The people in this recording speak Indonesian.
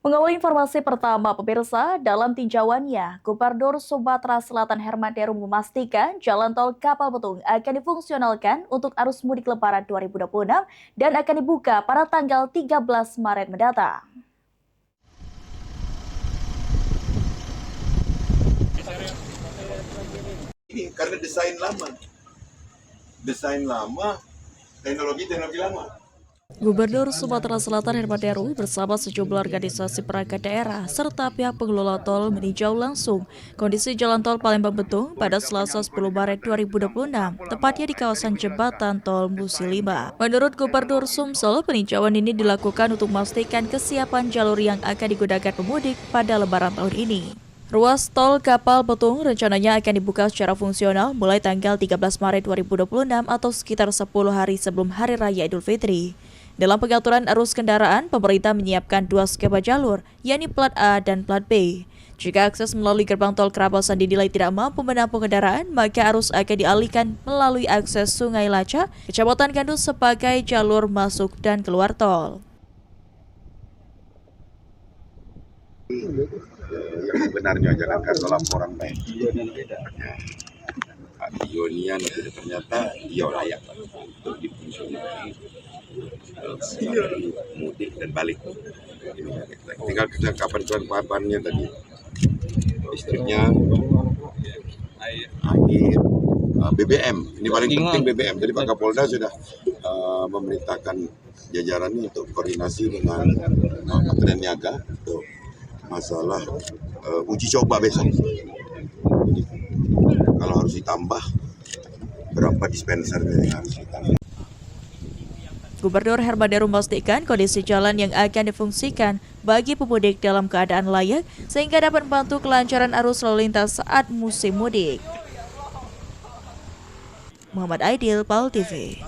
Mengawali informasi pertama, pemirsa, dalam tinjauannya, Gubernur Sumatera Selatan Herman Deru memastikan jalan tol Kapal Betung akan difungsionalkan untuk arus mudik Lebaran 2026 dan akan dibuka pada tanggal 13 Maret mendatang. Ini karena desain lama, teknologi lama. Gubernur Sumatera Selatan Herman Deru bersama sejumlah organisasi perangkat daerah serta pihak pengelola tol meninjau langsung kondisi jalan tol Palembang Betung pada Selasa 10 Maret 2026, tepatnya di kawasan jembatan tol Musi 5. Menurut Gubernur Sumsel, peninjauan ini dilakukan untuk memastikan kesiapan jalur yang akan digunakan pemudik pada Lebaran tahun ini. Ruas tol Kapal Betung rencananya akan dibuka secara fungsional mulai tanggal 13 Maret 2026 atau sekitar 10 hari sebelum Hari Raya Idul Fitri. Dalam pengaturan arus kendaraan, pemerintah menyiapkan dua skema jalur, yakni plat A dan plat B. Jika akses melalui gerbang tol Kerabasan dinilai tidak mampu menampung kendaraan, maka arus akan dialihkan melalui akses Sungai Laca, Kecamatan Gandus sebagai jalur masuk dan keluar tol. Yang sebenarnya jangan kasih laporan baik. Ionian itu ternyata dia layak untuk difungsikan mudik dan balik. Tinggal kapan-kapannya tadi. Listriknya, air, BBM. Ini paling penting BBM. Jadi Pak Kapolda sudah memerintahkan jajarannya untuk koordinasi dengan Kementerian Niaga untuk masalah uji coba besok. Jadi, kalau harus ditambah berapa dispenser yang harus ditambah. Gubernur Herman Deru memastikan kondisi jalan yang akan difungsikan bagi pemudik dalam keadaan layak sehingga dapat membantu kelancaran arus lalu lintas saat musim mudik. Muhammad Aidil, PAL TV.